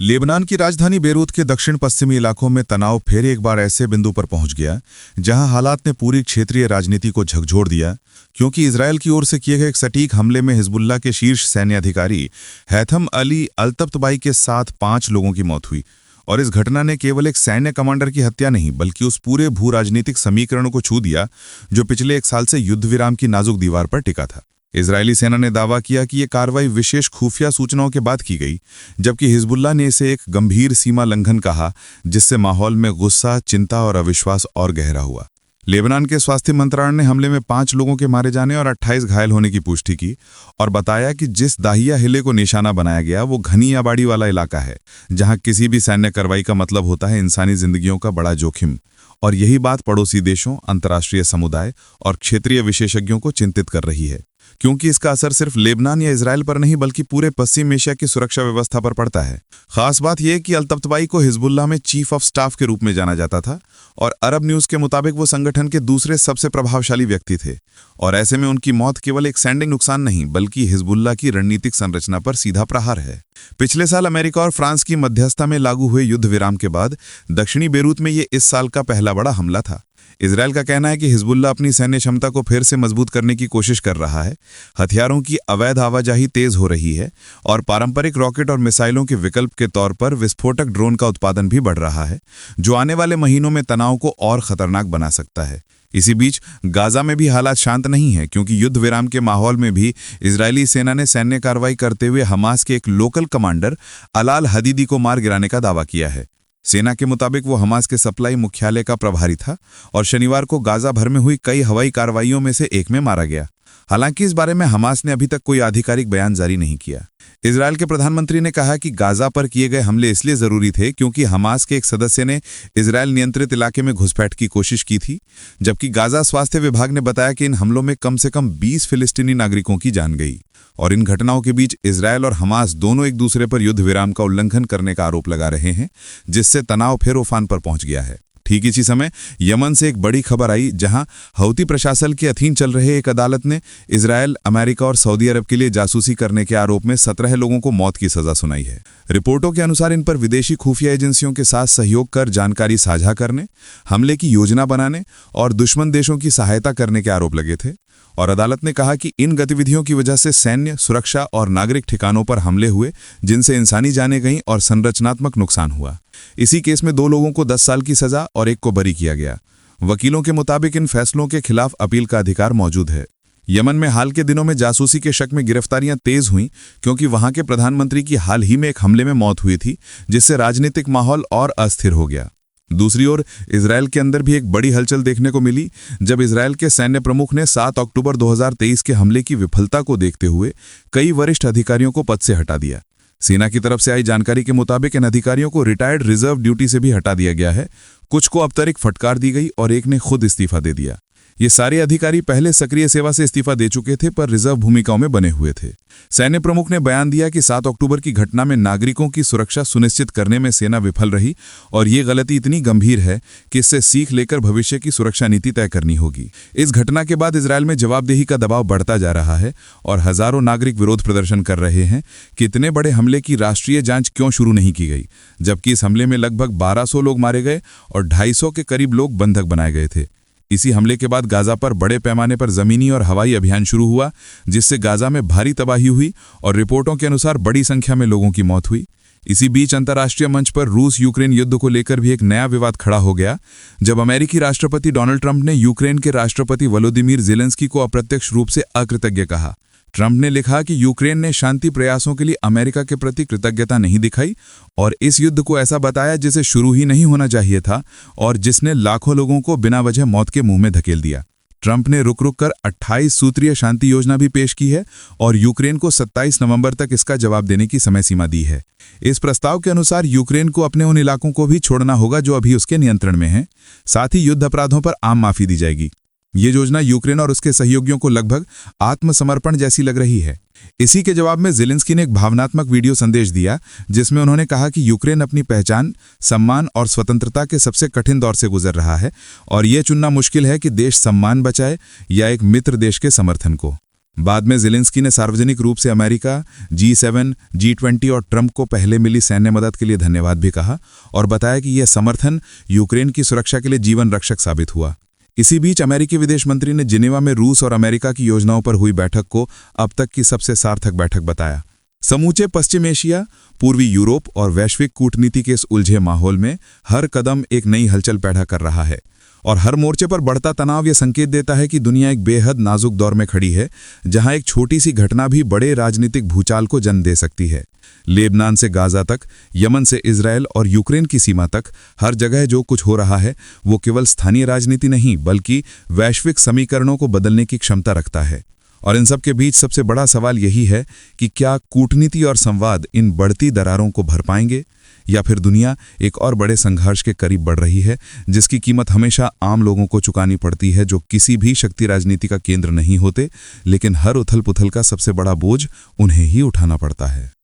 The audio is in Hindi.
लेबनान की राजधानी बेरूत के दक्षिण पश्चिमी इलाकों में तनाव फिर एक बार ऐसे बिंदु पर पहुंच गया जहां हालात ने पूरी क्षेत्रीय राजनीति को झकझोर दिया, क्योंकि इजरायल की ओर से किए गए एक सटीक हमले में हिजबुल्लाह के शीर्ष सैन्य अधिकारी हैथम अली अल-तब्तबाई के साथ 5 लोगों की मौत हुई। और इस घटना ने केवल एक सैन्य कमांडर की हत्या नहीं बल्कि उस पूरे भू राजनीतिक समीकरण को छू दिया जो पिछले 1 साल से युद्ध विराम की नाजुक दीवार पर टिका था। इजरायली सेना ने दावा किया कि ये कार्रवाई विशेष खुफिया सूचनाओं के बाद की गई, जबकि हिजबुल्लाह ने इसे एक गंभीर सीमा लंघन कहा, जिससे माहौल में गुस्सा, चिंता और अविश्वास और गहरा हुआ। लेबनान के स्वास्थ्य मंत्रालय ने हमले में 5 लोगों के मारे जाने और 28 घायल होने की पुष्टि की और बताया कि जिस दाहिया हिले को निशाना बनाया गया वो घनी आबादी वाला इलाका है, जहां किसी भी सैन्य कार्रवाई का मतलब होता है इंसानी जिंदगियों का बड़ा जोखिम। और यही बात पड़ोसी देशों, अंतर्राष्ट्रीय समुदाय और क्षेत्रीय विशेषज्ञों को चिंतित कर रही है, क्योंकि इसका असर सिर्फ लेबनान या इजराइल पर नहीं बल्कि पूरे पश्चिम एशिया की सुरक्षा व्यवस्था पर पड़ता है। खास बात यह कि अल-तब्तबाई को हिजबुल्लाह में चीफ ऑफ स्टाफ के रूप में जाना जाता था और अरब न्यूज के मुताबिक वो संगठन के दूसरे सबसे प्रभावशाली व्यक्ति थे। और ऐसे में उनकी मौत केवल एक सैंडिंग नुकसान नहीं बल्कि हिजबुल्लाह की रणनीतिक संरचना पर सीधा प्रहार है। पिछले साल अमेरिका और फ्रांस की मध्यस्थता में लागू हुए युद्ध विराम के बाद दक्षिणी बेरूत में ये इस साल का पहला बड़ा हमला था। इजरायल का कहना है कि हिजबुल्लाह अपनी सैन्य क्षमता को फिर से मजबूत करने की कोशिश कर रहा है। हथियारों की अवैध आवाजाही तेज हो रही है और पारंपरिक रॉकेट और मिसाइलों के विकल्प के तौर पर विस्फोटक ड्रोन का उत्पादन भी बढ़ रहा है, जो आने वाले महीनों में तनाव को और खतरनाक बना सकता है। इसी बीच गाजा में भी हालात शांत नहीं है, क्योंकि युद्ध विराम के माहौल में भी इजरायली सेना ने सैन्य कार्रवाई करते हुए हमास के एक लोकल कमांडर अलाल हदीदी को मार गिराने का दावा किया है। सेना के मुताबिक वो हमास के सप्लाई मुख्यालय का प्रभारी था और शनिवार को गाजा भर में हुई कई हवाई कार्रवाइयों में से एक में मारा गया। हालांकि इस बारे में हमास ने अभी तक कोई आधिकारिक बयान जारी नहीं किया। इजरायल के प्रधानमंत्री ने कहा कि गाजा पर किए गए हमले इसलिए जरूरी थे क्योंकि हमास के एक सदस्य ने इजरायल नियंत्रित इलाके में घुसपैठ की कोशिश की थी, जबकि गाजा स्वास्थ्य विभाग ने बताया कि इन हमलों में कम से कम 20 फिलिस्तीनी नागरिकों की जान गई। और इन घटनाओं के बीच इजरायल और हमास दोनों एक दूसरे पर युद्ध विराम का उल्लंघन करने का आरोप लगा रहे हैं, जिससे तनाव फिर उफान पर पहुंच गया है। ठीक इसी समय यमन से एक बड़ी खबर आई, जहां हौती प्रशासन के अधीन चल रहे एक अदालत ने इजरायल, अमेरिका और सऊदी अरब के लिए जासूसी करने के आरोप में 17 लोगों को मौत की सजा सुनाई है। रिपोर्टों के अनुसार इन पर विदेशी खुफिया एजेंसियों के साथ सहयोग कर जानकारी साझा करने, हमले की योजना बनाने और दुश्मन देशों की सहायता करने के आरोप लगे थे। और अदालत ने कहा कि इन गतिविधियों की वजह से सैन्य, सुरक्षा और नागरिक ठिकानों पर हमले हुए, जिनसे इंसानी जानें गईं और संरचनात्मक नुकसान हुआ। इसी केस में 2 लोगों को 10 साल की सजा और 1 को बरी किया गया। वकीलों के मुताबिक इन फैसलों के खिलाफ अपील का अधिकार मौजूद है। यमन में हाल के दिनों में जासूसी के शक में गिरफ्तारियां तेज हुईं, क्योंकि वहां के प्रधानमंत्री की हाल ही में एक हमले में मौत हुई थी, जिससे राजनीतिक माहौल और अस्थिर हो गया। दूसरी ओर इजरायल के अंदर भी एक बड़ी हलचल देखने को मिली, जब इजरायल के सैन्य प्रमुख ने 7 अक्टूबर 2023 के हमले की विफलता को देखते हुए कई वरिष्ठ अधिकारियों को पद से हटा दिया। सेना की तरफ से आई जानकारी के मुताबिक इन अधिकारियों को रिटायर्ड रिजर्व ड्यूटी से भी हटा दिया गया है, कुछ को अतिरिक्त फटकार दी गई और एक ने खुद इस्तीफा दे दिया। ये सारे अधिकारी पहले सक्रिय सेवा से इस्तीफा दे चुके थे पर रिजर्व भूमिकाओं में बने हुए थे। सैन्य प्रमुख ने बयान दिया कि 7 अक्टूबर की घटना में नागरिकों की सुरक्षा सुनिश्चित करने में सेना विफल रही और ये गलती इतनी गंभीर है कि इससे सीख लेकर भविष्य की सुरक्षा नीति तय करनी होगी। इस घटना के बाद इजरायल में जवाबदेही का दबाव बढ़ता जा रहा है और हजारों नागरिक विरोध प्रदर्शन कर रहे हैं कि इतने बड़े हमले की राष्ट्रीय जांच क्यों शुरू नहीं की गई, जबकि इस हमले में लगभग 1200 लोग मारे गए और 250 के करीब लोग बंधक बनाए गए थे। इसी हमले के बाद गाजा पर बड़े पैमाने पर जमीनी और हवाई अभियान शुरू हुआ, जिससे गाजा में भारी तबाही हुई और रिपोर्टों के अनुसार बड़ी संख्या में लोगों की मौत हुई। इसी बीच अंतर्राष्ट्रीय मंच पर रूस यूक्रेन युद्ध को लेकर भी एक नया विवाद खड़ा हो गया, जब अमेरिकी राष्ट्रपति डोनाल्ड ट्रंप ने यूक्रेन के राष्ट्रपति वोलोदिमीर ज़ेलेंस्की को अप्रत्यक्ष रूप से अकृतज्ञ कहा। ट्रंप ने लिखा कि यूक्रेन ने शांति प्रयासों के लिए अमेरिका के प्रति कृतज्ञता नहीं दिखाई और इस युद्ध को ऐसा बताया जिसे शुरू ही नहीं होना चाहिए था और जिसने लाखों लोगों को बिना वजह मौत के मुंह में धकेल दिया। ट्रंप ने रुक रुक कर 28 सूत्रीय शांति योजना भी पेश की है और यूक्रेन को 27 नवंबर तक इसका जवाब देने की समय सीमा दी है। इस प्रस्ताव के अनुसार यूक्रेन को अपने उन इलाकों को भी छोड़ना होगा जो अभी उसके नियंत्रण में हैं। साथ ही युद्ध अपराधों पर आम माफी दी जाएगी। ये योजना यूक्रेन और उसके सहयोगियों को लगभग आत्मसमर्पण जैसी लग रही है। इसी के जवाब में ज़ेलेंस्की ने एक भावनात्मक वीडियो संदेश दिया, जिसमें उन्होंने कहा कि यूक्रेन अपनी पहचान, सम्मान और स्वतंत्रता के सबसे कठिन दौर से गुजर रहा है और ये चुनना मुश्किल है कि देश सम्मान बचाए या एक मित्र देश के समर्थन को। बाद में ज़ेलेंस्की ने सार्वजनिक रूप से अमेरिका, G7, G20 और ट्रंप को पहले मिली सैन्य मदद के लिए धन्यवाद भी कहा और बताया कि यह समर्थन यूक्रेन की सुरक्षा के लिए जीवन रक्षक साबित हुआ। इसी बीच अमेरिकी विदेश मंत्री ने जिनेवा में रूस और अमेरिका की योजनाओं पर हुई बैठक को अब तक की सबसे सार्थक बैठक बताया। समूचे पश्चिम एशिया, पूर्वी यूरोप और वैश्विक कूटनीति के इस उलझे माहौल में हर कदम एक नई हलचल पैदा कर रहा है और हर मोर्चे पर बढ़ता तनाव यह संकेत देता है कि दुनिया एक बेहद नाजुक दौर में खड़ी है, जहां एक छोटी सी घटना भी बड़े राजनीतिक भूचाल को जन्म दे सकती है। लेबनान से गाजा तक, यमन से इजरायल और यूक्रेन की सीमा तक, हर जगह जो कुछ हो रहा है वो केवल स्थानीय राजनीति नहीं बल्कि वैश्विक समीकरणों को बदलने की क्षमता रखता है। और इन सब के बीच सबसे बड़ा सवाल यही है कि क्या कूटनीति और संवाद इन बढ़ती दरारों को भर पाएंगे, या फिर दुनिया एक और बड़े संघर्ष के करीब बढ़ रही है जिसकी कीमत हमेशा आम लोगों को चुकानी पड़ती है, जो किसी भी शक्ति राजनीति का केंद्र नहीं होते, लेकिन हर उथल पुथल का सबसे बड़ा बोझ उन्हें ही उठाना पड़ता है।